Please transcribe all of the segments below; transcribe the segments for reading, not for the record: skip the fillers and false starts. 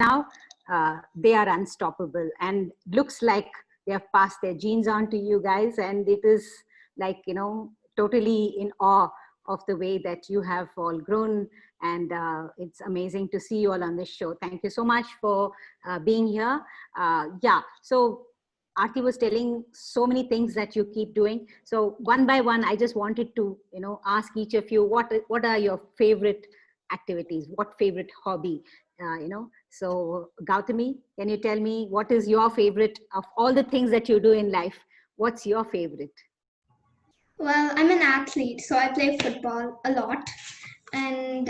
now they are unstoppable, and looks like they have passed their genes on to you guys, and it is like, totally in awe of the way that you have all grown. And it's amazing to see you all on this show. Thank you so much for being here. Yeah, so Aarti was telling so many things that you keep doing. So one by one, I just wanted to, ask each of you, what are your favorite activities? What favorite hobby? So Gautami, can you tell me what is your favorite of all the things that you do in life? What's your favorite? Well, I'm an athlete, so I play football a lot. And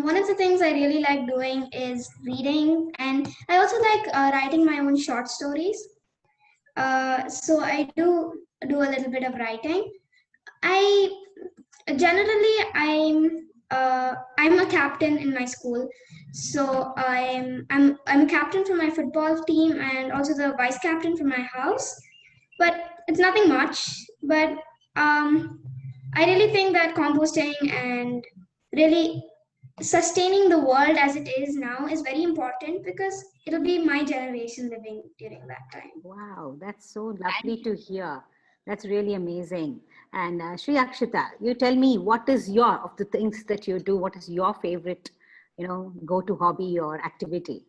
one of the things I really like doing is reading, and I also like writing my own short stories. So I do a little bit of writing. I generally I'm a captain in my school, so I'm a captain for my football team and also the vice captain for my house. But it's nothing much. But I really think that composting and really sustaining the world as it is now is very important because it'll be my generation living during that time. Wow, that's so lovely to hear. That's really amazing. And Shri Akshita, you tell me, what is your, of the things that you do, what is your favorite, go-to hobby or activity?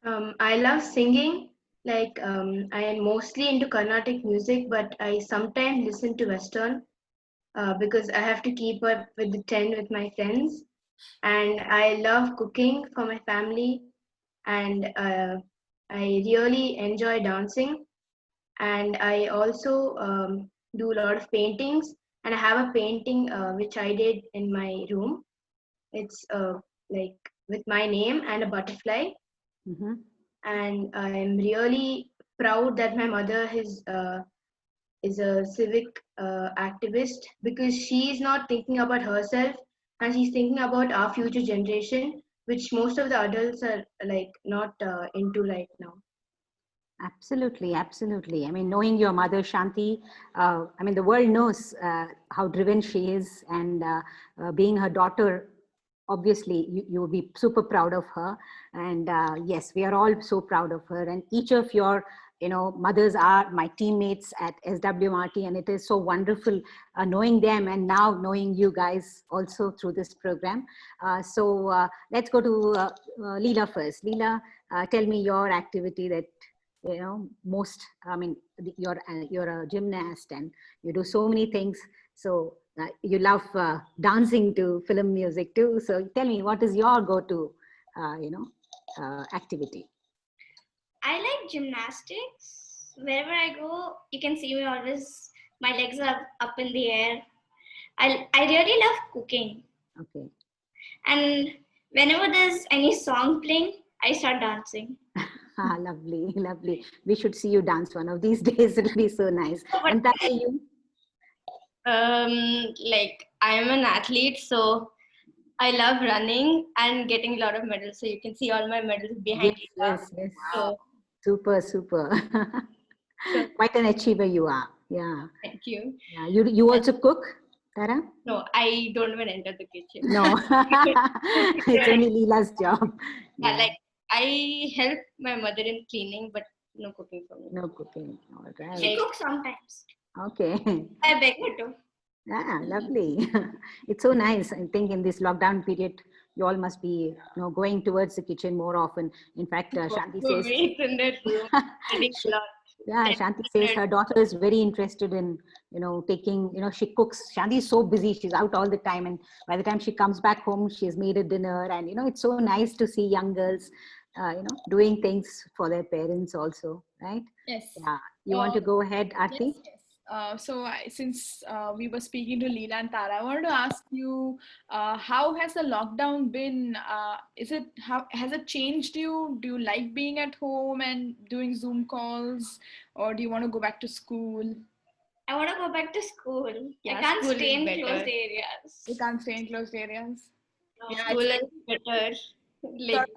I love singing. Like I am mostly into Carnatic music, but I sometimes listen to Western because I have to keep up with the trend with my friends. And I love cooking for my family, and I really enjoy dancing. And I also do a lot of paintings. And I have a painting which I did in my room. It's like with my name and a butterfly. Mm-hmm. And I'm really proud that my mother is a civic activist, because she is not thinking about herself, and she's thinking about our future generation, which most of the adults are like not into right now. Absolutely, absolutely. I mean, knowing your mother, Shanti, I mean, the world knows how driven she is, and being her daughter, obviously, you will be super proud of her. And yes, we are all so proud of her. And each of your, mothers are my teammates at SWMRT, and it is so wonderful knowing them and now knowing you guys also through this program. So let's go to Leela first. Leela, tell me your activity that most, I mean, you're a gymnast and you do so many things. So you love dancing to film music too. So tell me, what is your go-to activity? I like gymnastics. Wherever I go, you can see me always, my legs are up in the air. I really love cooking. Okay. And whenever there's any song playing, I start dancing. Lovely, lovely. We should see you dance one of these days. It'll be so nice. And that are you? Like I'm an athlete, so I love running and getting a lot of medals. So you can see all my medals behind you. Yes, yes. So, super, super. so, Quite an achiever you are. Yeah. thank you. Yeah. You also cook, Tara? No, I don't even enter the kitchen. No, it's only Leela's job. Yeah, like I help my mother in cleaning, but no cooking for me. No cooking. All right. She cooks sometimes. Okay. I beg her to. Yeah, lovely. It's so nice. I think in this lockdown period, you all must be, going towards the kitchen more often. In fact, Shanti says, in the room, yeah, Shanti says her daughter is very interested in, taking, she cooks. Shanti is so busy. She's out all the time. And by the time she comes back home, she's made a dinner. And, it's so nice to see young girls, doing things for their parents also, right? Yes. Yeah. You want to go ahead, Aarti? Yes, yes. Since we were speaking to Leela and Tara, I wanted to ask you, how has the lockdown been? Has it changed you? Do you like being at home and doing Zoom calls, or do you want to go back to school? I want to go back to school. Yeah, I can't school stay is in better. closed areas. You can't stay in closed areas. No. School is better. Like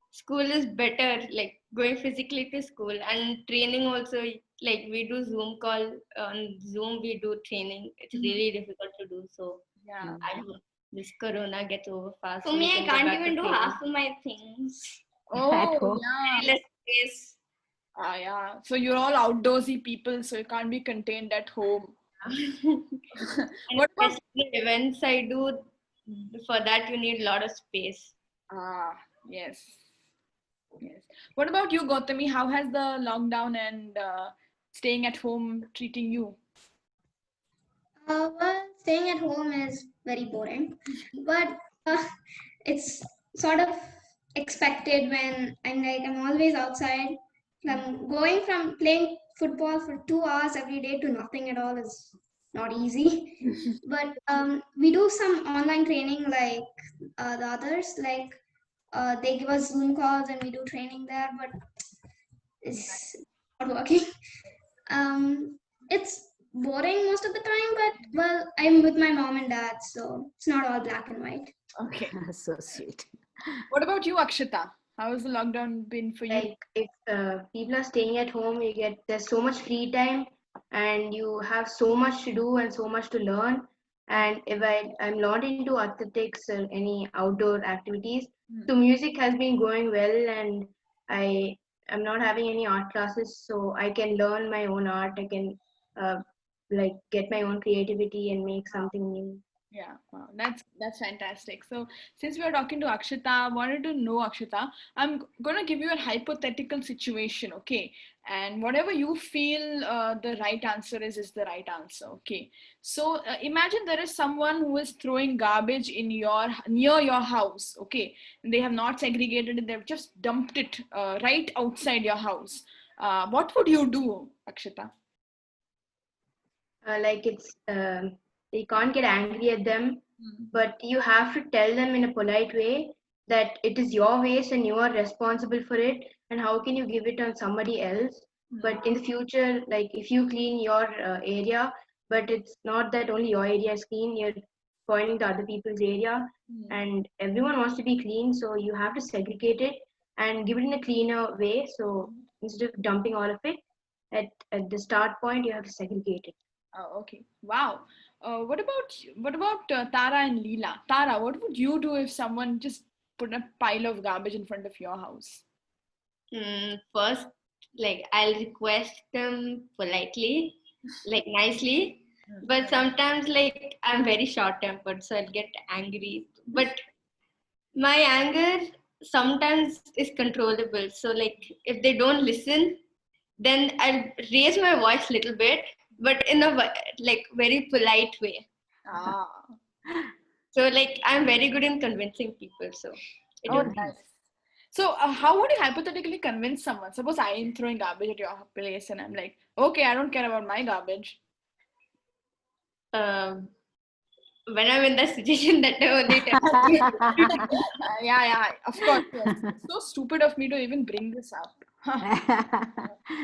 school is better. Like going physically to school, and training also. Like we do Zoom call on Zoom. We do training. It's really difficult to do. So Yeah. this corona gets over fast. For so we me, I can go can't back to even do playing. half of my things. At Oh, home. yeah. Less space. Yeah. So you're all outdoorsy people, so you can't be contained at home. And What about especially the events I do, for that you need a lot of space. yes. Yes. What about you, Gautami? How has the lockdown and staying at home treating you? Well, staying at home is very boring, but it's sort of expected when I'm always outside. Going from playing football for 2 hours every day to nothing at all is not easy. But we do some online training like the others, like they give us Zoom calls and we do training there, but it's not working. It's boring most of the time, but well, I'm with my mom and dad, so it's not all black and white. Okay. So sweet. What about you, Akshita? How has the lockdown been for you? Like if people are staying at home, there's so much free time, and you have so much to do and so much to learn. And if I'm not into athletics or any outdoor activities, so music has been going well, and I am not having any art classes, so I can learn my own art. I can uh, like get my own creativity and make something new. Yeah, wow, that's fantastic. So since we are talking to Akshita, I wanted to know, Akshita, I'm gonna give you a hypothetical situation, okay? And whatever you feel the right answer is the right answer, okay? So imagine there is someone who is throwing garbage in your near your house, okay? And they have not segregated it; they've just dumped it right outside your house. What would you do, Akshita? Like you can't get angry at them, but you have to tell them in a polite way that it is your waste and you are responsible for it, and how can you give it on somebody else. But in the future, like if you clean your area, but it's not that only your area is clean, you're pointing to other people's area, and everyone wants to be clean, so you have to segregate it and give it in a cleaner way. So instead of dumping all of it at the start point, you have to segregate it. Oh, okay. Wow. What about Tara and Leela? Tara, what would you do if someone just put a pile of garbage in front of your house? First, like I'll request them politely, like nicely, but sometimes like I'm very short tempered, so I'll get angry. But my anger sometimes is controllable. So like if they don't listen, then I'll raise my voice a little bit, but in a like very polite way. Ah, So like I'm very good in convincing people. So it oh, will. nice. So, how would you hypothetically convince someone? Suppose I am throwing garbage at your place and I'm like, okay, I don't care about my garbage. Um, when I'm in that situation, that I only tell you. Yeah, of course. Yes. It's so stupid of me to even bring this up.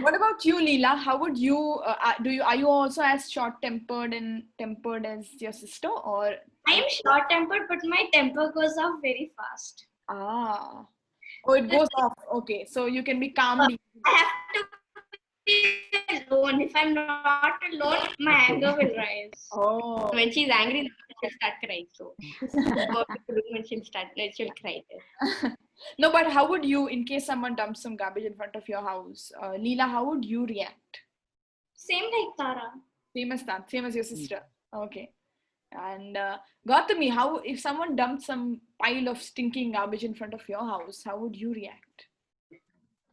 What about you, Leela? How would you are you also as short-tempered and tempered as your sister, or I am short tempered, but my temper goes off very fast. ah, oh, it goes off. Okay, so you can be calmly. I have to be alone. If I'm not alone, my anger will rise. Oh, When she's angry, she'll start crying. So go up to the room and she'll cry there. no, but how would you, in case someone dumps some garbage in front of your house, Leela, how would you react? Same like Tara. Same as that, same as your sister. Okay. And Gautami, how if someone dumped some pile of stinking garbage in front of your house, how would you react?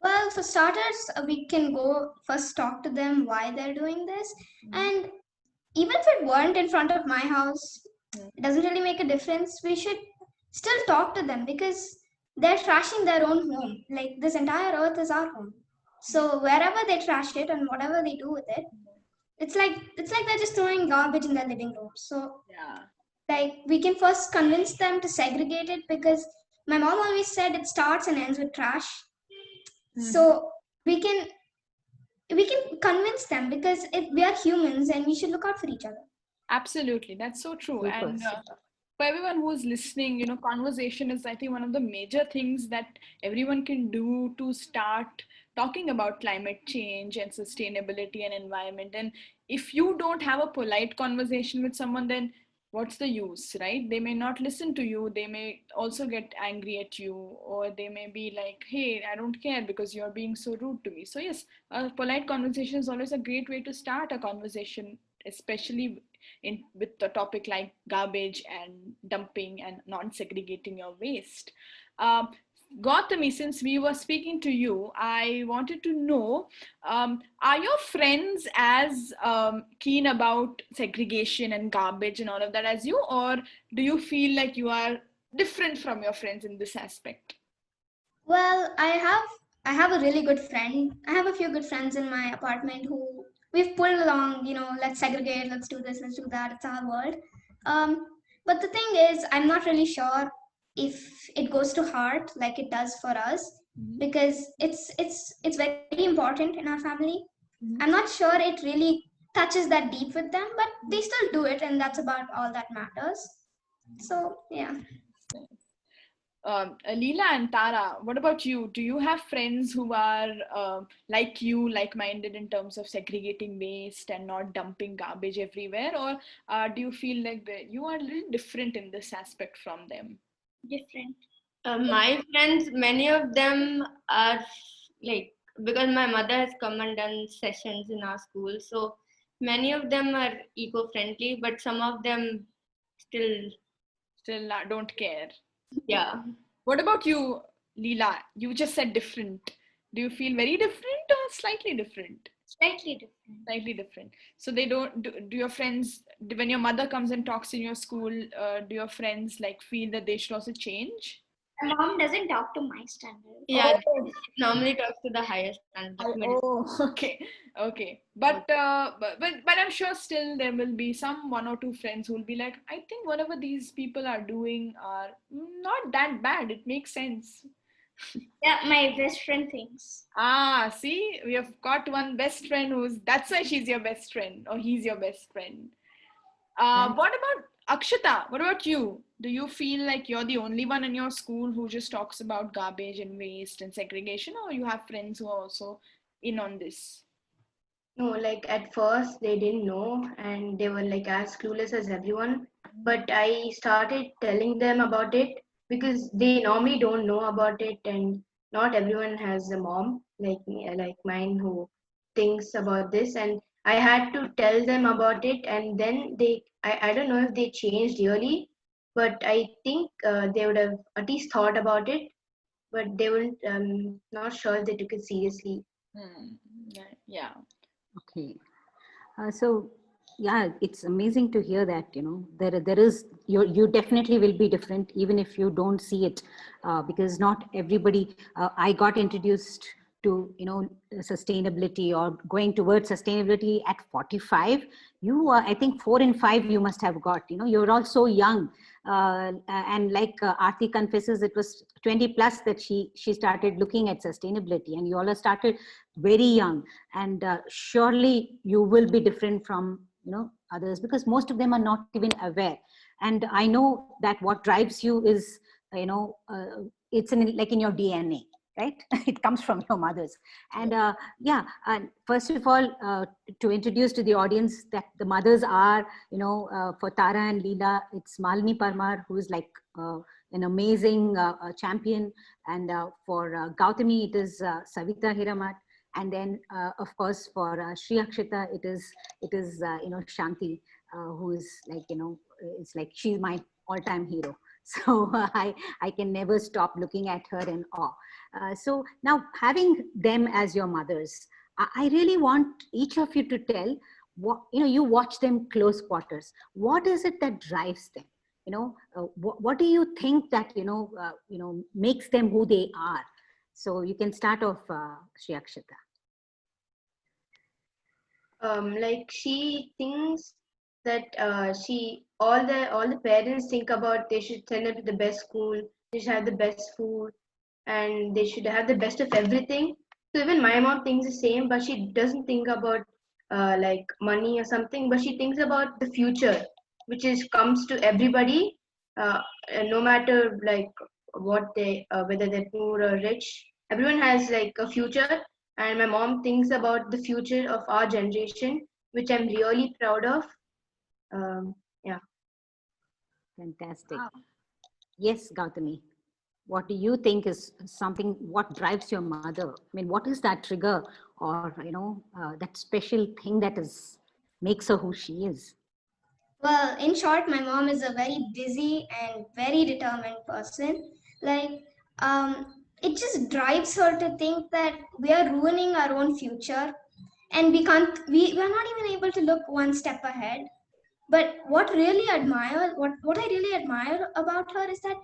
Well, for starters, we can go first talk to them why they're doing this. And even if it weren't in front of my house, it doesn't really make a difference. We should still talk to them because they're trashing their own home. Like this entire earth is our home. So wherever they trash it and whatever they do with it, it's like they're just throwing garbage in their living room. So Yeah. like we can first convince them to segregate it because my mom always said it starts and ends with trash. So we can convince them because we are humans and we should look out for each other. Absolutely, that's so true. Super, And super. for everyone who's listening, conversation is, I think, one of the major things that everyone can do to start talking about climate change and sustainability and environment. And if you don't have a polite conversation with someone, then what's the use, right? They may not listen to you. They may also get angry at you, or they may be like, hey, I don't care because you're being so rude to me. So yes, a polite conversation is always a great way to start a conversation, especially with the topic like garbage and dumping and non-segregating your waste. um, Gautami, since we were speaking to you, I wanted to know, are your friends as keen about segregation and garbage and all of that as you, or do you feel like you are different from your friends in this aspect? Well, I have a really good friend. I have a few good friends in my apartment who we've pulled along, let's segregate, let's do this, let's do that. It's our world. Um, but the thing is, I'm not really sure if it goes to heart like it does for us, because it's very important in our family. I'm not sure it really touches that deep with them, but they still do it, and that's about all that matters. So yeah. Leela and Tara, what about you? Do you have friends who are like you, like-minded in terms of segregating waste and not dumping garbage everywhere, or do you feel like you are a little different in this aspect from them? Different. My friends, many of them are like, because my mother has come and done sessions in our school, so many of them are eco-friendly, but some of them still, Don't care. yeah. What about you, Leela? You just said different. Do you feel very different or slightly different? Slightly different. Slightly different. So they don't do your friends, when your mother comes and talks in your school, do your friends like feel that they should also change? My mom doesn't talk to my standard. Yeah, Oh. they normally talks to the higher standard, like middle. Oh, okay, okay. But I'm sure still there will be some one or two friends who will be like, I think whatever these people are doing are not that bad. It makes sense. Yeah, my best friend thinks. Ah, see, we have got one best friend that's why she's your best friend, or he's your best friend. What about Akshata? What about you? Do you feel like you're the only one in your school who just talks about garbage and waste and segregation, or you have friends who are also in on this? No, like at first they didn't know and they were like as clueless as everyone. But I started telling them about it because they normally don't know about it, and not everyone has a mom like me, like mine, who thinks about this. And I had to tell them about it, and then I don't know if they changed really, but I think they would have at least thought about it, but they weren't not sure if they took it seriously. Hmm. Yeah. Okay. So yeah, it's amazing to hear that, there is, you definitely will be different even if you don't see it, because not everybody, I got introduced to, sustainability or going towards sustainability at 45. You I think 4 and 5 you must have got, you're all so young. And like Aarti confesses, it was 20 plus that she started looking at sustainability, and you all have started very young. And surely you will be different from, others, because most of them are not even aware. And I know that what drives you is, it's like in your DNA, right? It comes from your mothers. And yeah, and first of all, to introduce to the audience that the mothers are, for Tara and Leela, it's Malini Parmar, who is like an amazing champion. And for Gautami, it is Savita Hiramat. And then of course for Shri Akshita, it is Shanti, who is like, it's like she's my all-time hero. So I can never stop looking at her in awe. So now, having them as your mothers, I really want each of you to tell what, you watch them close quarters. What is it that drives them? What do you think that makes them who they are? So you can start off, Shri Akshita. Like she thinks that all the parents think about they should send them to the best school, they should have the best food, and they should have the best of everything. So even my mom thinks the same, but she doesn't think about like money or something, but she thinks about the future, which is comes to everybody, and no matter like what they whether they're poor or rich, everyone has like a future. And my mom thinks about the future of our generation, which I'm really proud of. Yeah. Fantastic. Wow. Yes, Gautami. What do you think is something, what drives your mother? I mean, what is that trigger or, that special thing that makes her who she is? Well, in short, my mom is a very busy and very determined person. Like, it just drives her to think that we are ruining our own future, and we are not even able to look one step ahead. But what I really admire about her is that,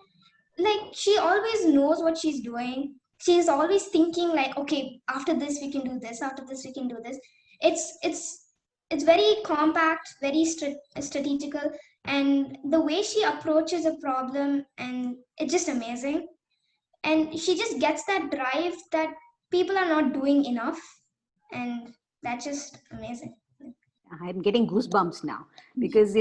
like, she always knows what she's doing. She's always thinking like, okay, after this we can do this, after this we can do this. It's it's it's very compact, very strategical, and the way she approaches a problem, and it's just amazing. And she just gets that drive that people are not doing enough, and that's just amazing. I'm getting goosebumps now because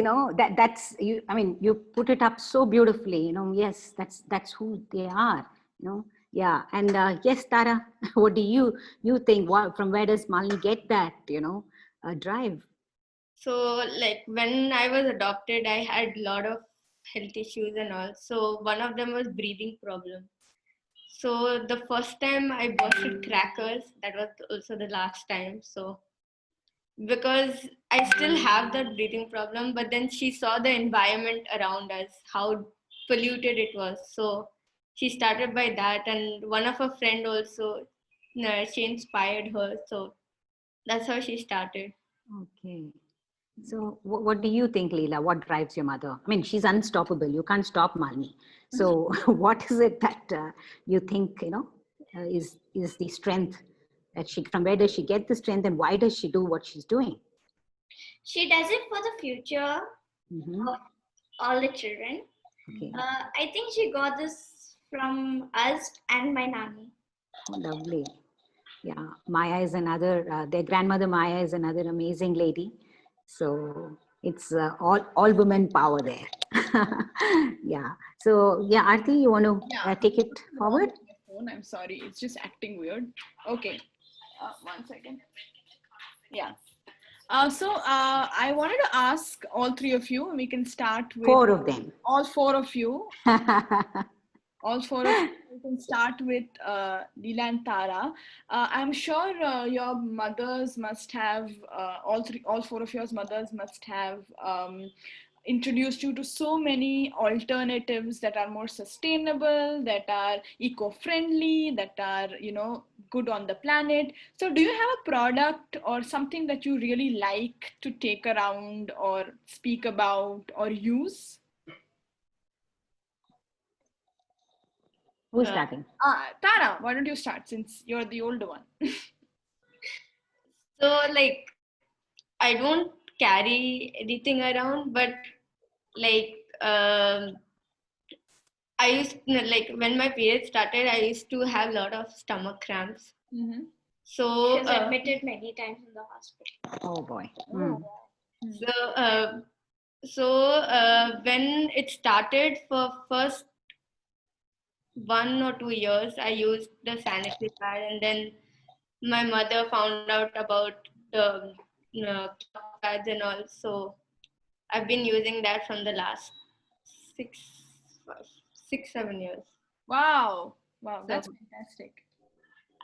that's you. I mean, you put it up so beautifully. Yes, that's who they are. Yeah. And yes, Tara, what do you think? From where does Malini get that drive? So, like when I was adopted, I had a lot of health issues and all. So one of them was breathing problem. So the first time I bursted crackers, that was also the last time. So because I still have that breathing problem, but then she saw the environment around us, how polluted it was. So she started by that, and one of her friend also, she inspired her. So that's how she started. Okay. So what do you think, Leela? What drives your mother? I mean, she's unstoppable. You can't stop Malini. So what is it that you think, is the strength that from where does she get the strength and why does she do what she's doing? She does it for the future Mm-hmm. of all the children. Okay. I think she got this from us and my nanny. Oh, lovely. Yeah. Maya is another, their grandmother Maya is another amazing lady. So it's all women power there. Yeah. So yeah, Aarti, you want to Yeah. take it forward? My phone. I'm sorry. It's just acting weird. Okay. 1 second. Yeah. I wanted to ask all three of you. We can start with Four of them. all four of you. All four of you. We can start with Leela and Tara. I'm sure your mothers must have all four of your mothers must have introduced you to so many alternatives that are more sustainable, that are eco-friendly, that are good on the planet. So do you have a product or something that you really like to take around or speak about or use? Who's starting? Tara, why don't you start since you're the older one? So, like, I don't carry anything around, but like, I used like when my period started, I used to have a lot of stomach cramps. Mm-hmm. So, She was admitted many times in the hospital. Oh boy. so, when it started for first 1 or 2 years, I used the sanitary pad, and then my mother found out about the cloth pads and all. So I've been using that from the last six, 7 years. Wow, So, that's fantastic.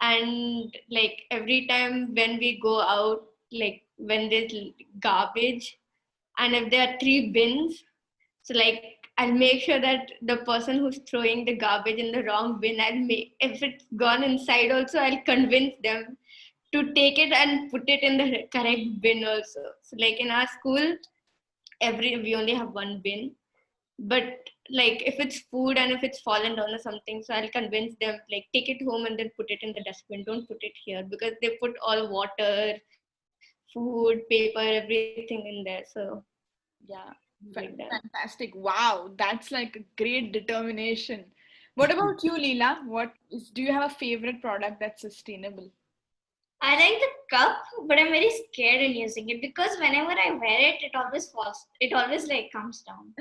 and like every time when we go out, like when there's garbage, and if there are 3 bins, so like I'll make sure that the person who's throwing the garbage in the wrong bin, if it's gone inside also, I'll convince them to take it and put it in the correct bin also. So like in our school, we only have 1 bin, but like if it's food and if it's fallen down or something, so I'll convince them like take it home and then put it in the dustbin. Don't put it here, because they put all water, food, paper, everything in there. So Yeah, like that. fantastic. Wow, that's like a great determination. What about you, Leela? Do you have a favorite product that's sustainable? I like the cup, but I'm very scared in using it because whenever I wear it, it always falls. It always like comes down.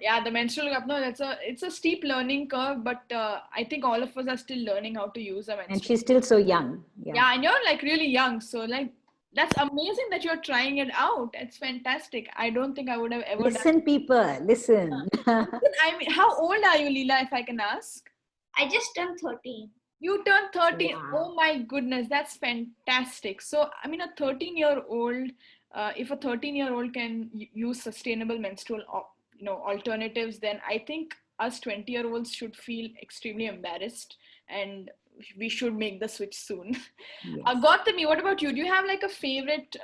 Yeah, the menstrual cup. No, it's a steep learning curve, but I think all of us are still learning how to use a menstrual. And she's still so young. Yeah, and you're like really young, so like That's amazing that you're trying it out. It's fantastic. I don't think I would have ever done Listen, people, listen. I mean, how old are you, Leela, if I can ask? I just turned 13. You turned 13. Wow. Oh my goodness, that's fantastic. So, I mean, a 13-year-old, if a 13-year-old can use sustainable menstrual, alternatives, then I think us 20-year-olds should feel extremely embarrassed, and we should make the switch soon. Yes. Gautami, what about you? Do you have like a favorite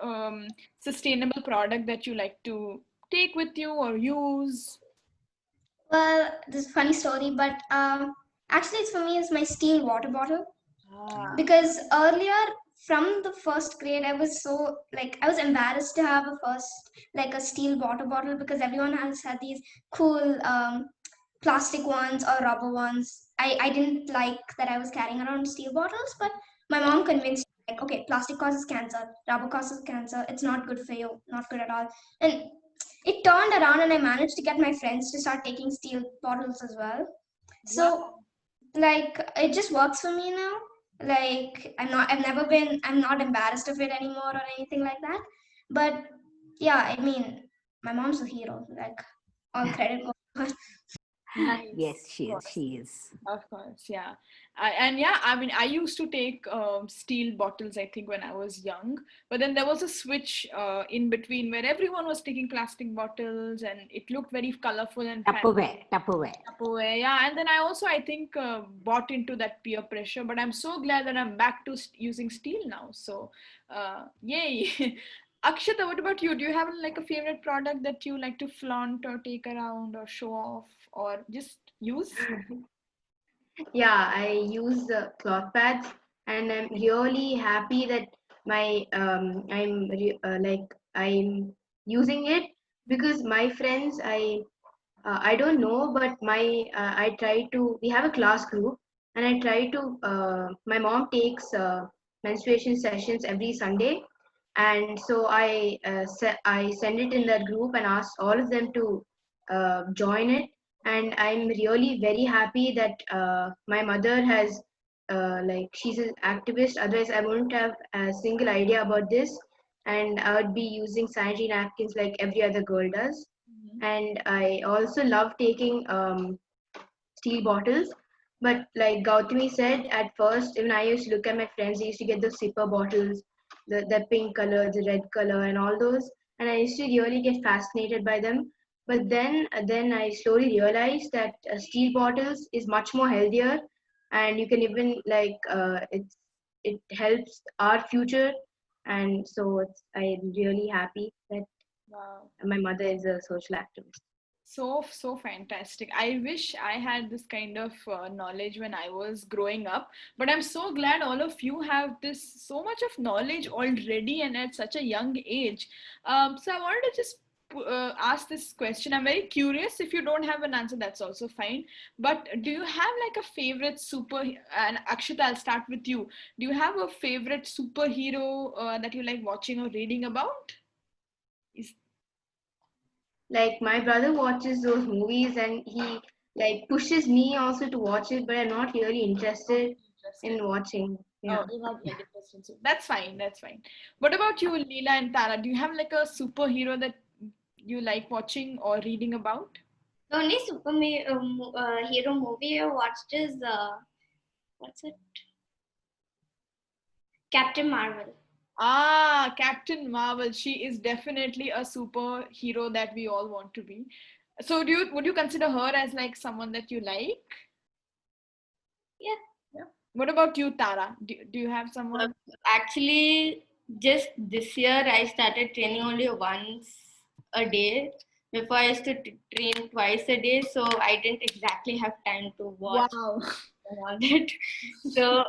sustainable product that you like to take with you or use? Well, this is a funny story, but actually, it's for me is my steel water bottle. Because earlier from the first grade I was so like I was embarrassed to have a steel water bottle because everyone else had these cool plastic ones or rubber ones. I didn't like that I was carrying around steel bottles, but my mom convinced me, like, okay, plastic causes cancer, rubber causes cancer, it's not good for you, not good at all. And it turned around and I managed to get my friends to start taking steel bottles as well. So like it just works for me now. Like I'm not embarrassed of it anymore or anything like that. But yeah, I mean, my mom's a hero. Like all credit goes to her. Nice. Yes, she Of is. course. She is. Of course, yeah. And yeah, I mean, I used to take steel bottles, I think, when I was young. But then there was a switch in between where everyone was taking plastic bottles and it looked very colorful and Tupperware. Tupperware. Tupperware, yeah. And then I also, I think, bought into that peer pressure. But I'm so glad that I'm back to using steel now. So, yay. Akshita, what about you? Do you have like a favorite product that you like to flaunt or take around or show off or just use? Yeah, I use cloth pads, and I'm really happy that I'm using it because my friends I don't know, but I try to. We have a class group, and I try to. My mom takes menstruation sessions every Sunday, and so I send it in that group and ask all of them to join it. And I'm really very happy that my mother has like she's an activist. Otherwise, I wouldn't have a single idea about this, and I would be using sanitary napkins like every other girl does. And I also love taking steel bottles. But like Gautami said, at first, even I used to look at my friends, they used to get those zipper bottles, the pink color, the red color, and all those. And I used to really get fascinated by them. But then I slowly realized that steel bottles is much more healthier, and you can even it helps our future. And so I'm really happy that Wow. my mother is a social activist. So fantastic. I wish I had this kind of knowledge when I was growing up, but I'm so glad all of you have this so much of knowledge already and at such a young age. So I wanted to just ask this question. I'm very curious. If you don't have an answer, that's also fine. But do you have like a favorite and Akshita, I'll start with you. Do you have a favorite superhero that you like watching or reading about? Is Like my brother watches those movies and he like pushes me also to watch it, but I'm not really interested interested? in watching. Yeah. Oh, you're not like interested. So that's fine. That's fine. What about you, Leela and Tara? Do you have like a superhero that you like watching or reading about? The only hero movie I watched is what's it? Captain Marvel. Ah, Captain Marvel. She is definitely a superhero that we all want to be. So would you consider her as like someone that you like? Yeah. Yeah. What about you, Tara? Do you have someone? Actually, just this year I started training only once a day. Before I used to train twice a day, so I didn't exactly have time to watch Wow. and all that. So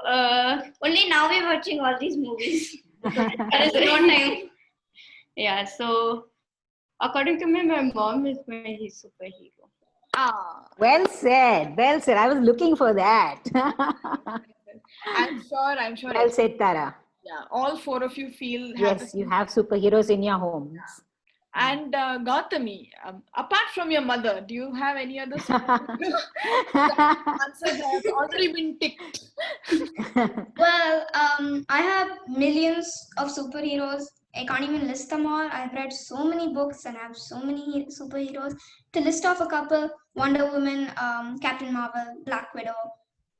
Only now we're watching all these movies. there is no time. Yeah. So according to me, my mom is my superhero. Ah. Well said. Well said. I was looking for that. I'm sure. Well said, Tara. Yeah, all four of you feel Yes, you have superheroes in your homes. And Gautami, apart from your mother, do you have any other superhero? Answer has already been ticked. Well, I have millions of superheroes. I can't even list them all. I've read so many books and I have so many superheroes. To list off a couple: Wonder Woman, Captain Marvel, Black Widow,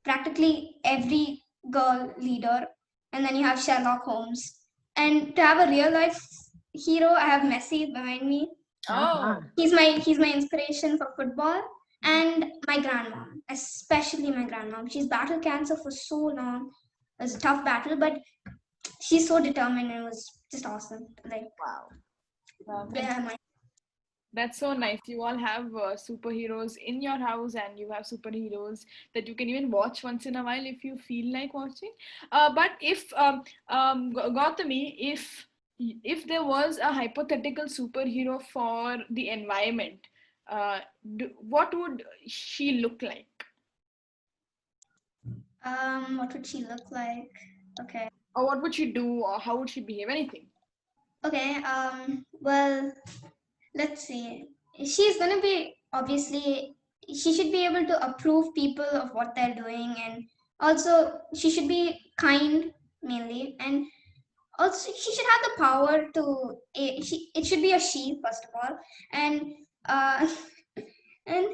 practically every girl leader. And then you have Sherlock Holmes. And to have a real life hero, I have Messi behind me. Oh, He's my inspiration for football. And my grandmom, especially my grandmom. She's battled cancer for so long. It was a tough battle, but she's so determined and it was just awesome. Like, wow. yeah, That's so nice. You all have superheroes in your house, and you have superheroes that you can even watch once in a while if you feel like watching. But if Gautami, if there was a hypothetical superhero for the environment, what would she look like? what would she look like? Okay. Or what would she do, or how would she behave? Anything. Okay. Well, let's see. She's gonna be, obviously, she should be able to approve people of what they're doing, and also she should be kind mainly, and also she should have the power to. It should be a she first of all, and uh, and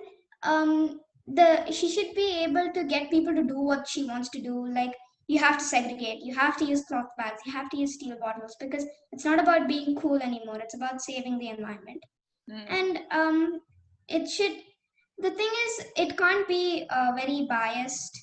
she should be able to get people to do what she wants to do. Like, you have to segregate, you have to use cloth bags, you have to use steel bottles, because it's not about being cool anymore, it's about saving the environment. And it should, the thing is, it can't be very biased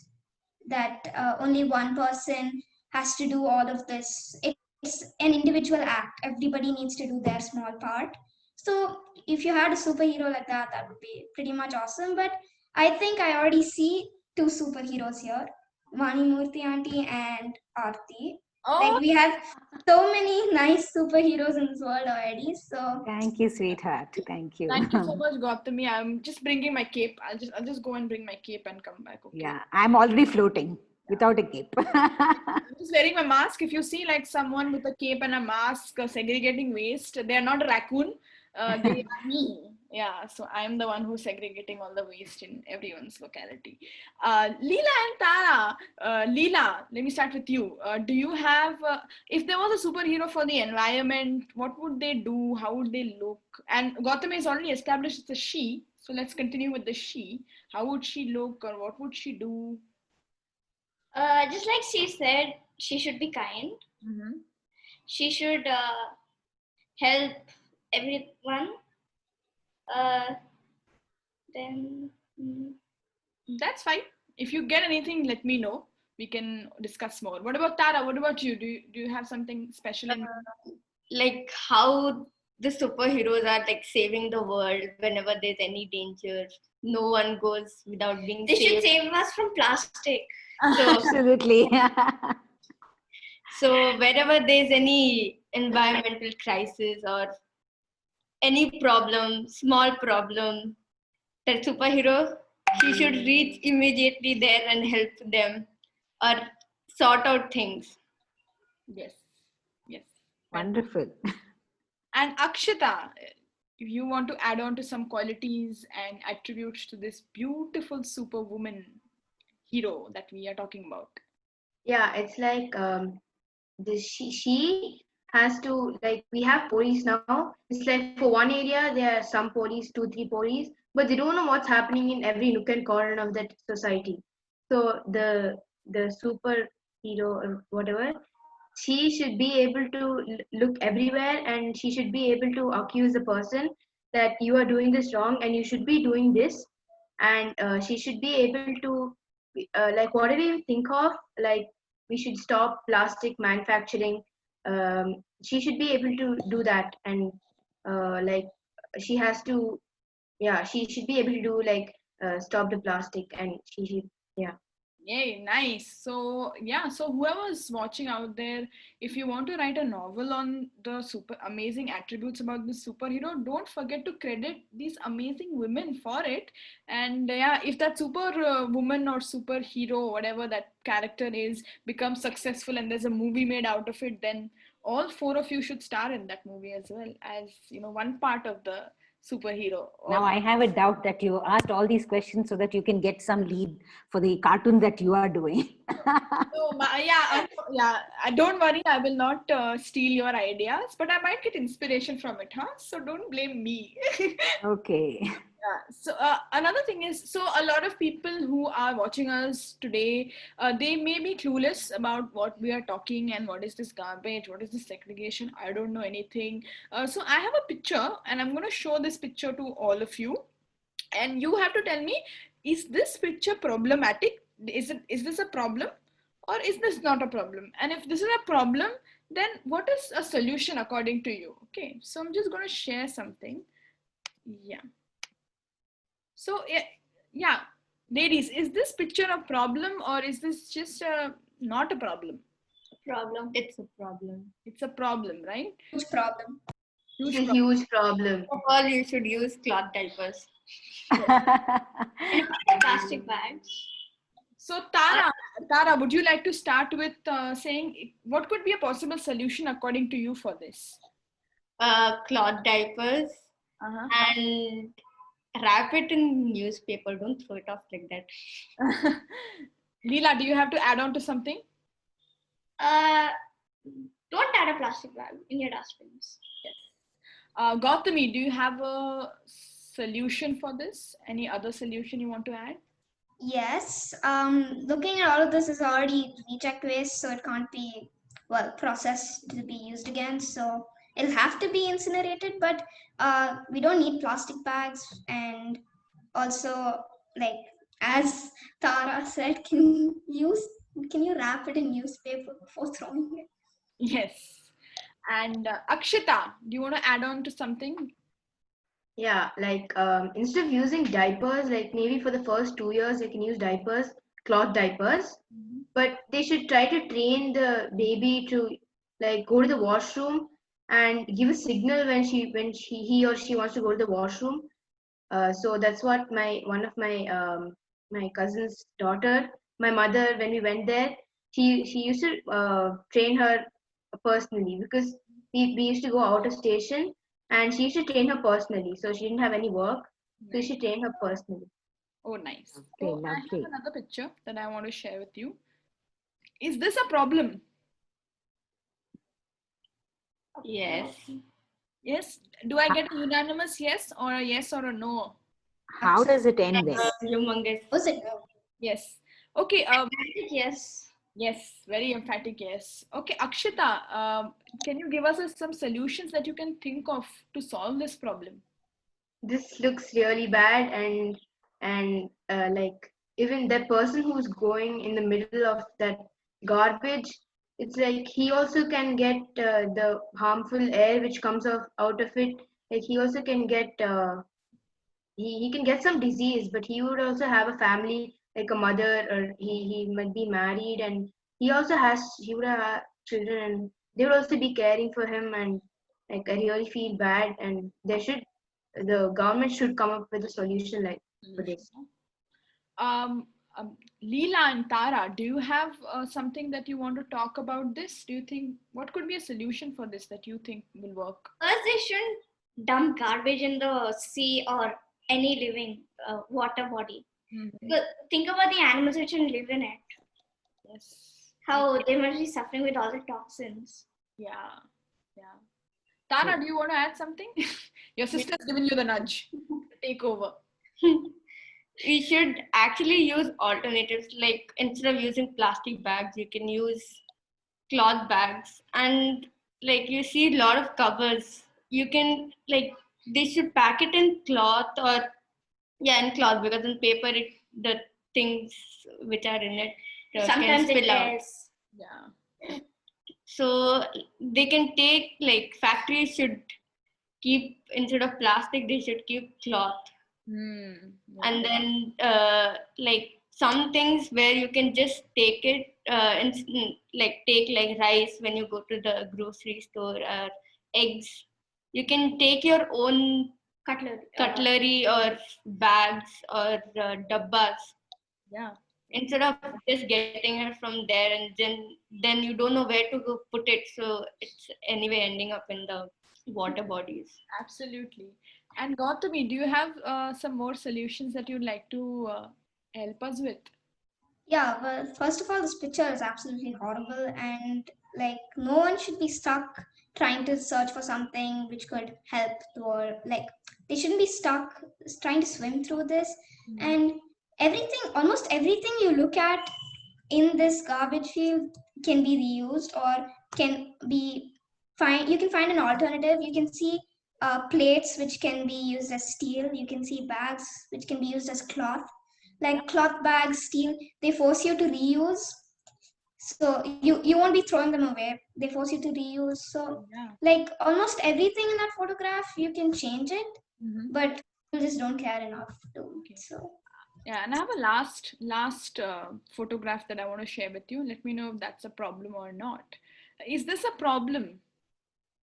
that only one person has to do all of this. It's an individual act, everybody needs to do their small part. So if you had a superhero like that, that would be pretty much awesome. But I think I already see two superheroes here, Vani Murthy auntie and Aarti. Like, Oh, we have so many nice superheroes in this world already. So Thank you, sweetheart. Thank you. thank you so much, Gautami. I'm just bringing my cape. I'll just go and bring my cape and come back. Okay. Yeah, I'm already floating without a cape. I'm just wearing my mask. If you see like someone with a cape and a mask segregating waste, they are not a raccoon. They are me. Yeah, so I'm the one who's segregating all the waste in everyone's locality. Leela and Tara, Leela, let me start with you. Do you have, if there was a superhero for the environment, what would they do? How would they look? And Gautami is already established it's a she, so let's continue with the she. How would she look, or what would she do? Just like she said, she should be kind. She should help everyone. Then That's fine. If you get anything, let me know. We can discuss more. What about Tara? What about you? Do you have something special in? Like how the superheroes are like saving the world whenever there's any danger. No one goes without being they should saved. save us from plastic. Absolutely. So wherever there's any environmental crisis or any problem, small problem, the superhero, she should reach immediately there and help them or sort out things. Yes. Yes. Wonderful. And Akshita, if you want to add on to some qualities and attributes to this beautiful superwoman hero that we are talking about. Yeah, it's like she has to, like, we have police now. It's like for one area there are some police, 2-3 police, but they don't know what's happening in every nook and corner of that society. So the superhero or whatever, she should be able to look everywhere, and she should be able to accuse the person that you are doing this wrong and you should be doing this. And she should be able to, like, whatever you think of, like, we should stop plastic manufacturing. She should be able to do that. And like, she has to, yeah, she should be able to do, like, stop the plastic, and she should, yeah. Yay, nice. So yeah, so whoever's watching out there, if you want to write a novel on the super amazing attributes about this superhero, don't forget to credit these amazing women for it. And yeah, if that super woman or superhero, whatever that character is, becomes successful and there's a movie made out of it, then all four of you should star in that movie as well, as one part of the superhero. Now I have a doubt that you asked all these questions so that you can get some lead for the cartoon that you are doing. So, yeah, yeah, don't worry, I will not steal your ideas, but I might get inspiration from it, huh? So don't blame me. Okay. Yeah. So another thing is, so a lot of people who are watching us today, they may be clueless about what we are talking and what is this garbage, what is this segregation. I don't know anything. So I have a picture, and I'm going to show this picture to all of you, and you have to tell me, is this picture problematic? Is this a problem, or is this not a problem? And if this is a problem, then what is a solution according to you? Okay, so I'm just going to share something. Yeah. So yeah, ladies, is this picture a problem, or is this just not a problem? Problem. It's a problem. It's a problem, right? Huge problem. It's Huge a problem. huge problem. First of all, you should use cloth diapers. And plastic bags. So Tara, would you like to start with saying what could be a possible solution according to you for this? Cloth diapers Uh-huh. and wrap it in newspaper. Don't throw it off like that. Leela, do you have to add on to something? Don't add a plastic bag in your dustbins. Yes. Gautami, do you have a solution for this? Any other solution you want to add? Yes. Looking at all of this is already reject waste, so it can't be processed to be used again. So it'll have to be incinerated, but we don't need plastic bags. And also, like as Tara said, can you wrap it in newspaper before throwing it? Yes. And Akshita, do you want to add on to something? Yeah, like instead of using diapers, like maybe for the first 2 years, you can use diapers, cloth diapers, but they should try to train the baby to like go to the washroom and give a signal when he or she wants to go to the washroom. So that's what one of my cousin's daughter, my mother, when we went there, she used to train her personally, because we used to go out of station, and she used to train her personally. So she didn't have any work, so Nice. she trained her personally. Oh, nice. Okay, So I have lovely. another picture that I want to share with you. Is this a problem? Yes. Yes. Do I get a unanimous yes or a yes or a no? How does it end then? Humongous. Was it? Yes. Okay. I think yes. Yes. Very emphatic yes. Okay, Akshita, can you give us some solutions that you can think of to solve this problem? This looks really bad, and like even that person who's going in the middle of that garbage, it's like he also can get the harmful air which comes out of it. Like he also can get he can get some disease, but he would also have a family, like a mother, or he might be married, and he would have children, and they would also be caring for him. And like I really feel bad, and the government should come up with a solution like for this. Um, Leela and Tara, do you have something that you want to talk about this? Do you think what could be a solution for this that you think will work? First, they shouldn't dump garbage in the sea or any living water body. Because think about the animals which live in it. Yes. How they must be suffering with all the toxins. Yeah. Yeah. Tara, do you want to add something? Your sister's given you the nudge to take over. We should actually use alternatives, like instead of using plastic bags, you can use cloth bags. And like you see a lot of covers, you can like they should pack it in cloth, or in cloth, because in paper the things which are in it Sometimes can it spill out. is. Yeah. So they can take, like factories should keep, instead of plastic they should keep cloth. Yeah. And then like some things where you can just take it and like take like rice when you go to the grocery store, or eggs, you can take your own cutlery or bags or dabbas, Yeah. instead of just getting it from there, and then you don't know where to go put it, so it's anyway ending up in the water bodies. Absolutely. And Gautami, do you have some more solutions that you'd like to help us with? Yeah, well, first of all, this picture is absolutely horrible, and like no one should be stuck trying to search for something which could help, or like they shouldn't be stuck trying to swim through this. And everything, almost everything you look at in this garbage field can be reused or can be find. You can find an alternative. You can see plates which can be used as steel. You can see bags which can be used as cloth, like cloth bags, steel. They force you to reuse, so you won't be throwing them away. They force you to reuse. So Yeah. like almost everything in that photograph you can change it, Mhm. but people just don't care enough to. Okay. So Yeah, and I have a last photograph that I want to share with you. Let me know if that's a problem or not. Is this a problem?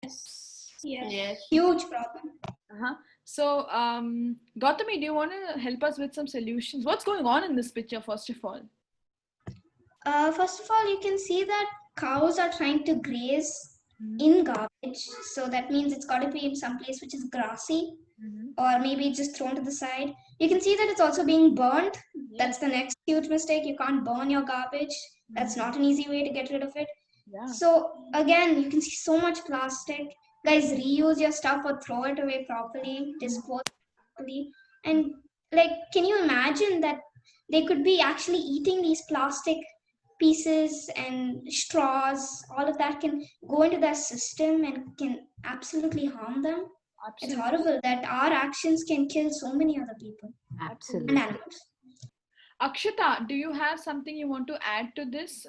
Yes. Yes. huge problem. Uh-huh. So, Gautami, do you want to help us with some solutions? What's going on in this picture, first of all? First of all, you can see that cows are trying to graze in garbage. So that means it's got to be in some place which is grassy, or maybe just thrown to the side. You can see that it's also being burned. That's the next huge mistake. You can't burn your garbage. That's not an easy way to get rid of it. Yeah. So again, you can see so much plastic. Guys, reuse your stuff or throw it away properly, dispose properly. And like, can you imagine that they could be actually eating these plastic pieces and straws? All of that can go into their system and can absolutely harm them. It's Absolutely. horrible that our actions can kill so many other people and Absolutely. animals. Akshita, do you have something you want to add to this?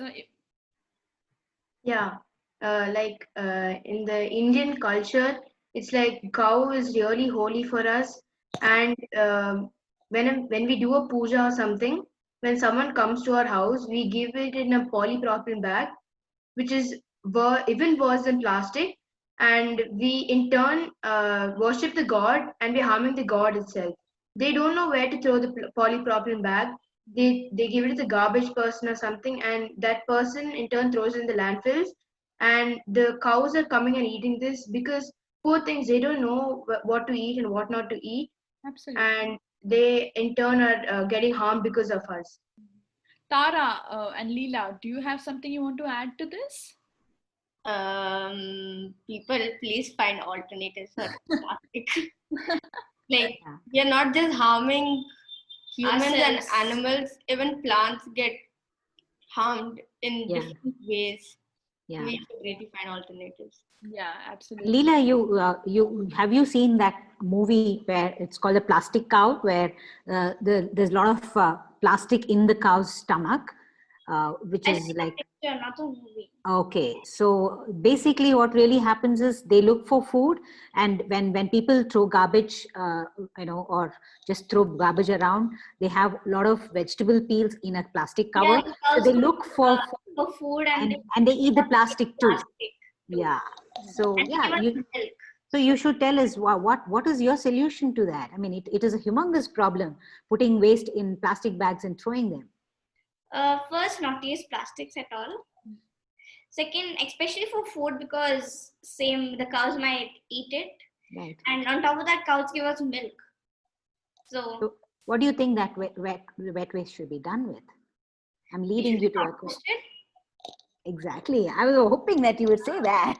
Yeah, in the Indian culture, it's like cow is really holy for us. And when we do a puja or something, when someone comes to our house, we give it in a polypropylene bag, which is even worse than plastic. And we in turn worship the god, and we're harming the god itself. They don't know where to throw the polypropylene bag. They give it to the garbage person or something, and that person in turn throws it in the landfills. And the cows are coming and eating this because poor things, they don't know what to eat and what not to eat, Absolutely. and they in turn are getting harmed because of us. Tara and Leela, do you have something you want to add to this? People, please find alternatives for plastic. Like, Yeah. we are not just harming humans Ourselves. and animals, even plants get harmed in Yeah. different ways. Yeah. We should really find alternatives. Yeah, absolutely. Leela, you have you seen that movie where it's called the Plastic Cow, where there's a lot of plastic in the cow's stomach, which I is see like, the picture, not the movie. okay. So basically, what really happens is they look for food, and when people throw garbage, or just throw garbage around, they have a lot of vegetable peels in a plastic cover. Yeah, the So cows they go look for for food and and they eat the plastic too. plastic. Yeah. So And yeah, even milk. so you should tell us what is your solution to that? I mean, it is a humongous problem, putting waste in plastic bags and throwing them. First, not to use plastics at all. Second, especially for food, because same the cows might eat it, Right. and on top of that, cows give us milk. So So what do you think that wet waste should be done with? I'm leading you to a question. composted. Exactly. I was hoping that you would say that.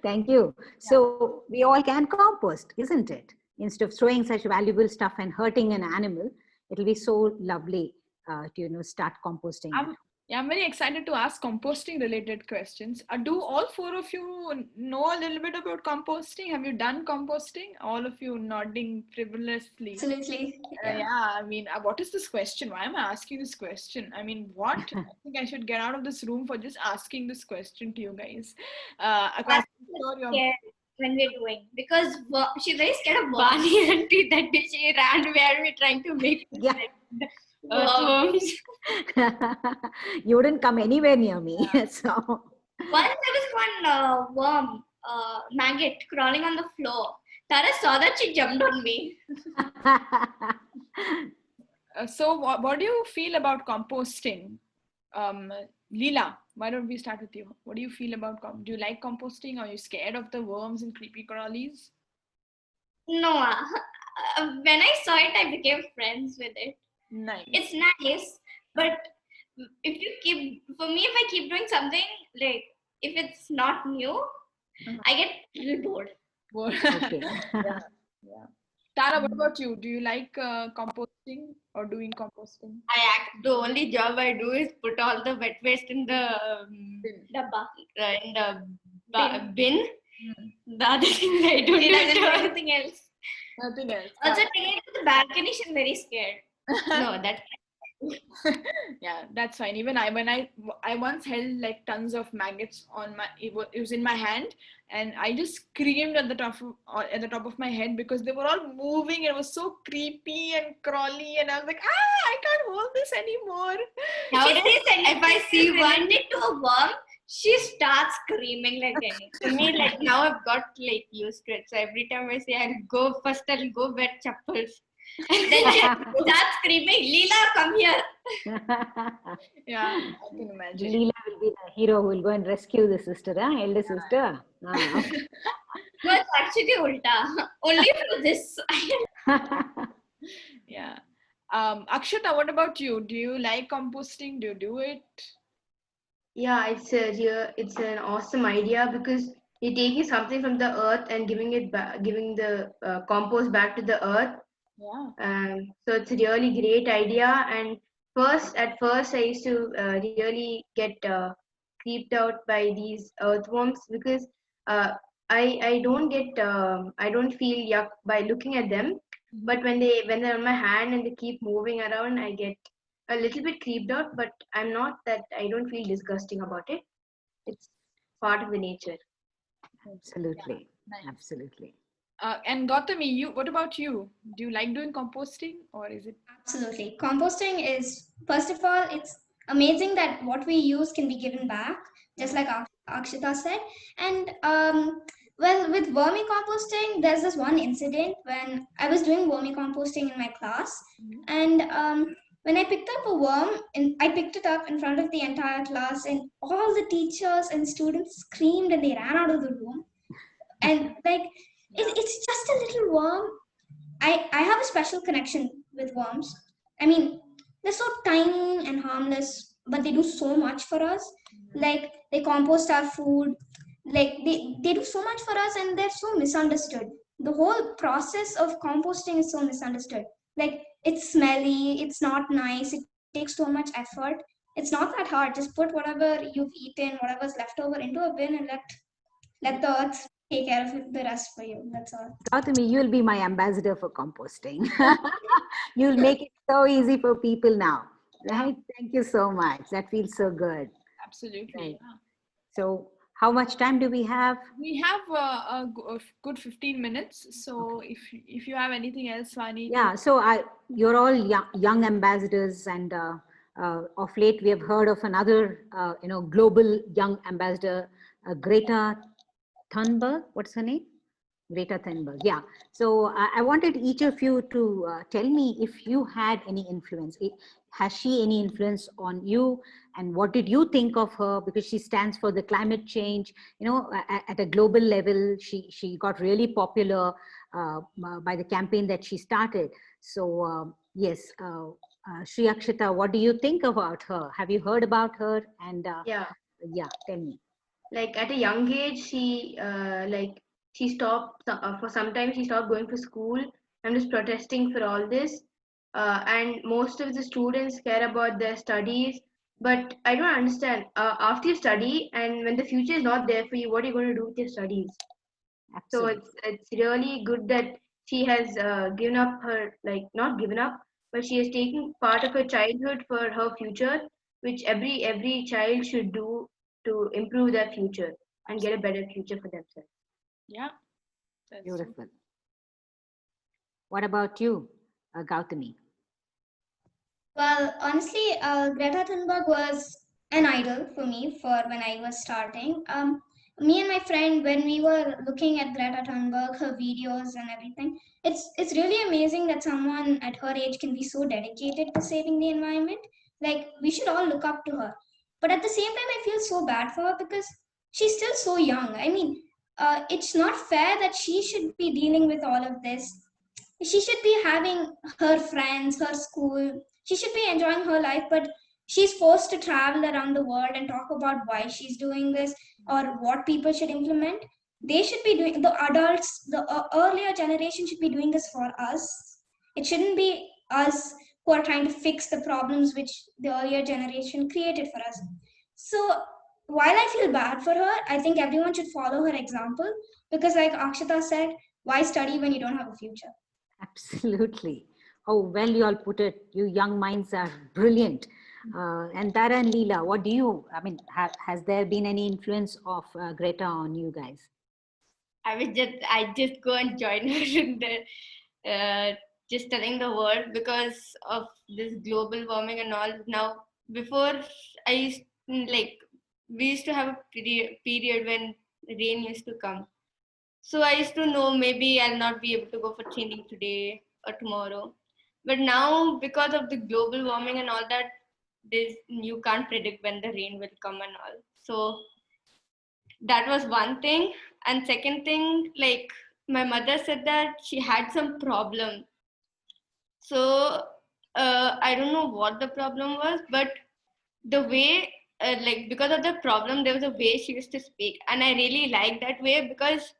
Thank you. So we all can compost, isn't it? Instead of throwing such valuable stuff and hurting an animal, it'll be so lovely to start composting. I'm very excited to ask composting related questions. Do all four of you know a little bit about composting? Have you done composting? All of you nodding frivolously. Absolutely. Yeah, I mean, what is this question? Why am I asking this question? I mean, what? I think I should get out of this room for just asking this question to you guys. Akash, That's sure you're- scared when we're doing, because she's very scared of worms. Barney auntie, that day she ran where we're trying to make Yeah. earthworms. You wouldn't come anywhere near me. So Once there was one worm, maggot, crawling on the floor. Tara saw that, she jumped on me. So what do you feel about composting? Leela, why don't we start with you? What do you feel about do you like composting? Are you scared of the worms and creepy crawlies? No, when I saw it, I became friends with it. Nice. It's nice, but if you keep, for me, if I keep doing something, like if it's not new, I get a little bored. Okay. Yeah. Tara, what about you? Do you like composting or doing composting? The only job I do is put all the wet waste in the Dabba. bin. Hmm. The other thing I don't She do doesn't it do all. anything else. Nothing else. Also, taking it to the balcony, she's very scared. No, that's Yeah, that's fine. Even I once held like tons of maggots on my, it was in my hand, and I just screamed at the top of my head because they were all moving. It was so creepy and crawly, and I was like, I can't hold this anymore. nowadays. If I see one, related to a worm, she starts screaming like anything. to me, like now I've got like used to it. So every time I say I'll go wet chappals. Then she starts screaming, Leela, come here. Yeah, I can imagine. Leela will be the hero who will go and rescue the sister, elder sister. Okay. No, it's actually ulta. Only for this. Yeah. Akshata, what about you? Do you like composting? Do you do it? Yeah, it's an awesome idea because you're taking something from the earth and giving it back, giving the compost back to the earth. Yeah. So it's a really great idea. And at first, I used to really get creeped out by these earthworms because uh, I don't feel yuck by looking at them. But when they're on my hand and they keep moving around, I get a little bit creeped out. But I don't feel disgusting about it. It's part of the nature. Absolutely. Nice. Absolutely. And Gautami, what about you? Do you like doing composting, or is it? Absolutely. Composting is, first of all, it's amazing that what we use can be given back, just like Akshita said. And well, with vermicomposting, there's this one incident when I was doing vermicomposting in my class, and when I picked up a worm, and I picked it up in front of the entire class, and all the teachers and students screamed and they ran out of the room. And like, it's just a little worm. I have a special connection with worms. I mean, they're so tiny and harmless, but they do so much for us. Like, they compost our food. Like, they do so much for us, and they're so misunderstood. The whole process of composting is so misunderstood. Like, it's smelly, it's not nice, it takes so much effort. It's not that hard. Just put whatever you've eaten, whatever's left over into a bin, and let the earth take care of the rest for you. That's all. Gautami, you'll be my ambassador for composting. You'll make it so easy for people now, right? Thank you so much. That feels so good. Absolutely. Right. Yeah. So, how much time do we have? We have a good 15 minutes. So if you have anything else, Vani. Yeah. So, you're all young ambassadors, and of late we have heard of another, global young ambassador, Greta Thunberg. What's her name? Greta Thunberg. Yeah. So I wanted each of you to tell me if you had any influence. Has she any influence on you? And what did you think of her? Because she stands for the climate change. At a global level, she got really popular by the campaign that she started. So yes, Shri Akshita, what do you think about her? Have you heard about her? And Yeah. Tell me. Like at a young age, she stopped for some time. She stopped going to school and was protesting for all this. And most of the students care about their studies, but I don't understand. After you study, and when the future is not there for you, what are you going to do with your studies? Absolutely. So it's really good that she has given up her, like, not given up, but she has taken part of her childhood for her future, which every child should do to improve their future and get a better future for themselves. Yeah. That's Beautiful. What about you, Gautami? Well, honestly, Greta Thunberg was an idol for me for when I was starting. Me and my friend, when we were looking at Greta Thunberg, her videos and everything, it's really amazing that someone at her age can be so dedicated to saving the environment. Like, we should all look up to her. But at the same time, I feel so bad for her because she's still so young. I mean, it's not fair that she should be dealing with all of this. She should be having her friends, her school. She should be enjoying her life, but she's forced to travel around the world and talk about why she's doing this or what people should implement. They should be doing, the adults, the earlier generation should be doing this for us. It shouldn't be us who are trying to fix the problems which the earlier generation created for us. So while I feel bad for her, I think everyone should follow her example, because like Akshita said, why study when you don't have a future? Absolutely. Oh, well, you all put it. You young minds are brilliant. And Tara and Leela, what do you, I mean, has there been any influence of Greta on you guys? I just go and join her in the just telling the world because of this global warming and all. Now, before I used like we used to have a period when rain used to come. So I used to know maybe I'll not be able to go for training today or tomorrow. But now, because of the global warming and all that, this you can't predict when the rain will come and all. So that was one thing. And second thing, like my mother said that she had some problem. So I don't know what the problem was, but the way like because of the problem there was a way she used to speak, and I really like that way because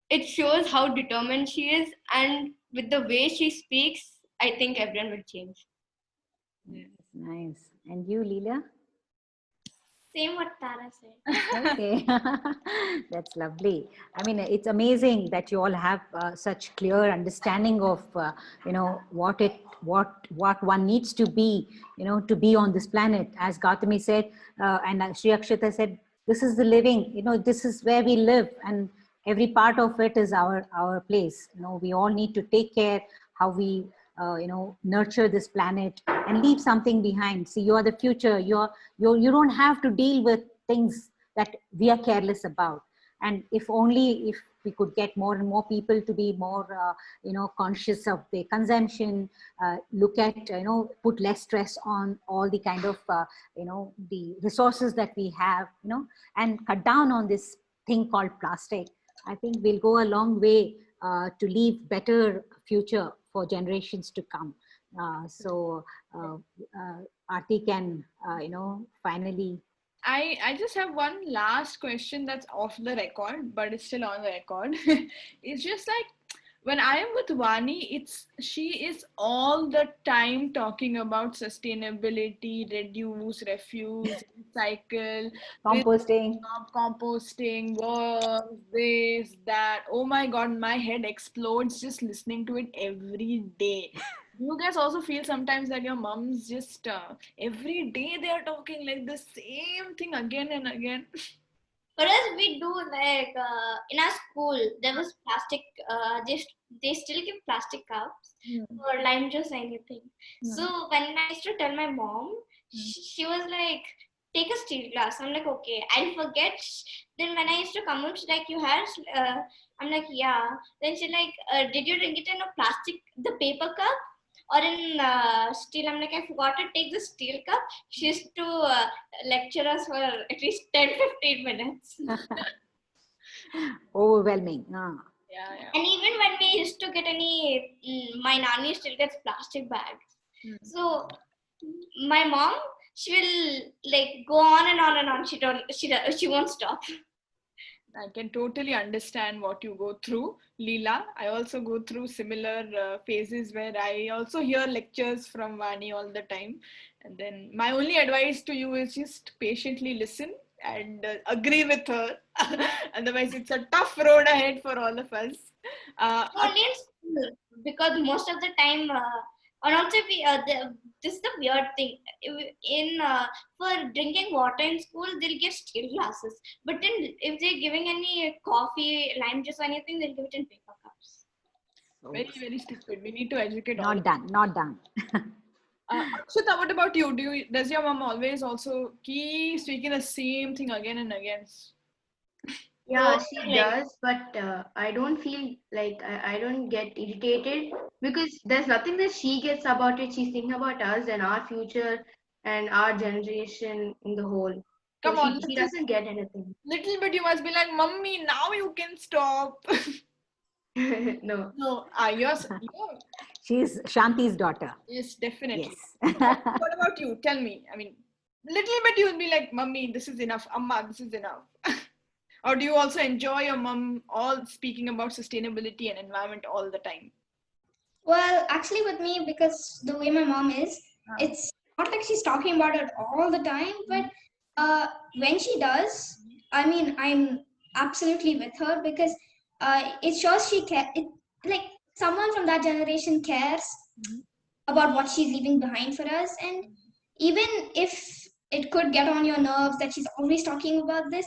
it shows how determined she is, and with the way she speaks I think everyone will change. Yes, nice. And you, Leela? Same what Tara said. Okay, that's lovely. I mean, it's amazing that you all have such clear understanding of, what one needs to be, to be on this planet. As Gautami said, and Sri Akshita said, this is the living, this is where we live, and every part of it is our place. We all need to take care how we nurture this planet and leave something behind. See, you are the future. You don't have to deal with things that we are careless about. And if we could get more and more people to be more conscious of their consumption, look at put less stress on all the kind of the resources that we have, and cut down on this thing called plastic, I think we'll go a long way to leave better future for generations to come. So Aarti can, finally. I just have one last question that's off the record, but it's still on the record. It's just like when I am with Vani, she is all the time talking about sustainability, reduce, refuse, recycle, Composting. composting, worms, this, that. Oh my God, my head explodes just listening to it every day. Do you guys also feel sometimes that your moms just every day they are talking like the same thing again and again? For us, we do like in our school there was plastic. They still give plastic cups for lime juice or anything. So when I used to tell my mom, she was like, "Take a steel glass." I'm like, "Okay." I'll forget. Then when I used to come home, she's like, "You had?" I'm like, "Yeah." Then she's like, "Did you drink it in a plastic, the paper cup?" Or in steel. I'm like, I forgot to take the steel cup. She used to lecture us for at least 10-15 minutes. Overwhelming. Yeah. And even when we used to get any, my nanny still gets plastic bags. So my mom, she will like go on and on and on. She won't stop. I can totally understand what you go through, Leela. I also go through similar phases where I also hear lectures from Vani all the time. And then my only advice to you is just patiently listen and agree with her. Otherwise, it's a tough road ahead for all of us. Only in school, because most of the time, and also this is the weird thing. In for drinking water in school, they'll give steel glasses. But then if they're giving any coffee, lime juice, or anything, they'll give it in paper cups. Very, very stupid. We need to educate all. Not done. Akshita, what about you? Does your mom always also keep speaking the same thing again and again? Yeah, So, she does, but I don't feel like I don't get irritated because there's nothing that she gets about it. She's thinking about us and our future and our generation in the whole. So Come on, she doesn't get anything. little bit you must be like, Mummy, now you can stop. No. No, She's Shanti's daughter. yes, definitely. Yes. What about you? Tell me. I mean, little bit you'll be like, Mummy, this is enough. Amma, this is enough. Or do you also enjoy your mom all speaking about sustainability and environment all the time? Well, actually, with me, because the way my mom is, it's not like she's talking about it all the time, but when she does, I mean, I'm absolutely with her because it shows she care. Like someone from that generation cares about what she's leaving behind for us, and even if it could get on your nerves that she's always talking about this,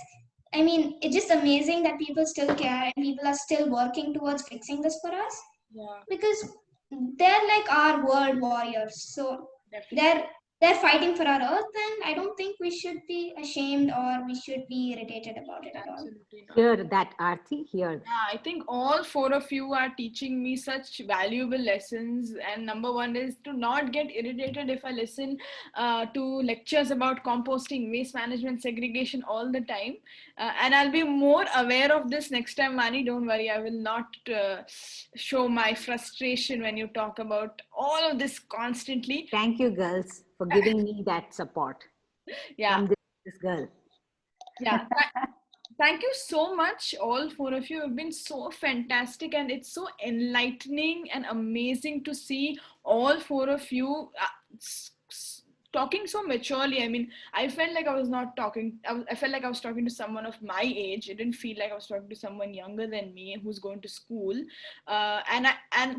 I mean, it's just amazing that people still care and people are still working towards fixing this for us Yeah, because they're like our world warriors. So definitely. they're fighting for our earth, and I don't think we should be ashamed or we should be irritated about it at all. Absolutely not. Hear that, Aarti, hear that. Yeah, I think all four of you are teaching me such valuable lessons. And number one is to not get irritated if I listen to lectures about composting, waste management, segregation all the time. And I'll be more aware of this next time, Mani. Don't worry, I will not show my frustration when you talk about all of this constantly. Thank you, girls, for giving me that support Yeah, from this girl. yeah. Thank you so much, all four of you. Have been so fantastic, and it's so enlightening and amazing to see all four of you talking so maturely. I mean, I felt like I was not talking. I felt like I was talking to someone of my age. It didn't feel like I was talking to someone younger than me who's going to school. And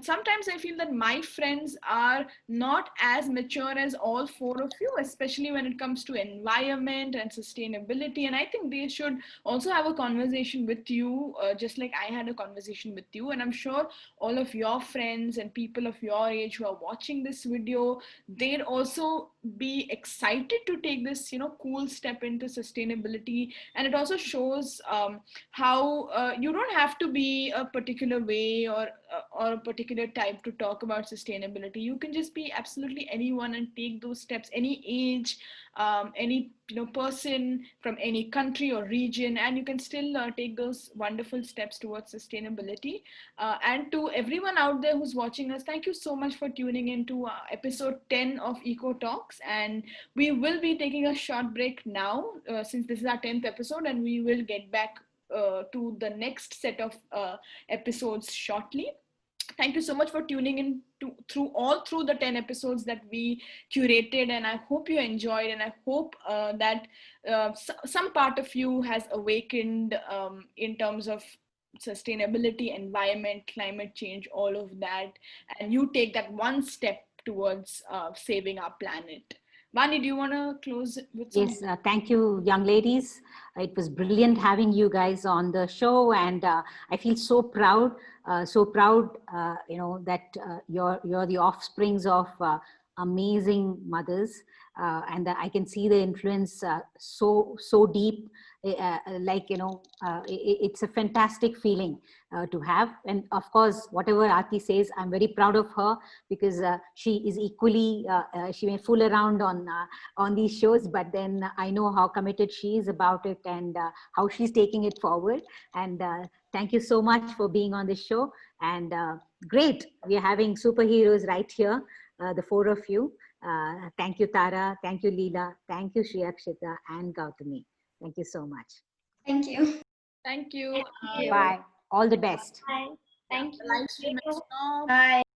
sometimes I feel that my friends are not as mature as all four of you, especially when it comes to environment and sustainability. And I think they should also have a conversation with you, just like I had a conversation with you. And I'm sure all of your friends and people of your age who are watching this video, they'd also be excited to take this, cool step into sustainability. And it also shows how you don't have to be a particular way or a particular type to talk about sustainability. You can just be absolutely anyone and take those steps, any age, any person from any country or region, and you can still take those wonderful steps towards sustainability. And to everyone out there who's watching us, thank you so much for tuning into episode 10 of Eco Talks. And we will be taking a short break now, since this is our 10th episode, and we will get back to the next set of episodes shortly. Thank you so much for tuning in through the 10 episodes that we curated, and I hope you enjoyed, and I hope that some part of you has awakened in terms of sustainability, environment, climate change, all of that, and you take that one step towards saving our planet. Vani, do you want to close with some? Yes, thank you, young ladies. It was brilliant having you guys on the show, and I feel so proud, that you're the offsprings of amazing mothers, and I can see the influence so deep. It's a fantastic feeling to have, and of course, whatever Aarti says, I'm very proud of her because she is equally. She may fool around on these shows, but then I know how committed she is about it and how she's taking it forward. And thank you so much for being on this show. And great, we are having superheroes right here, the four of you. Thank you, Tara. Thank you, Leela. Thank you, Shriakshita and Gautami. Thank you so much. Thank you. Thank you. Bye. All the best. Bye. Thank The you. live stream is stopped. Bye.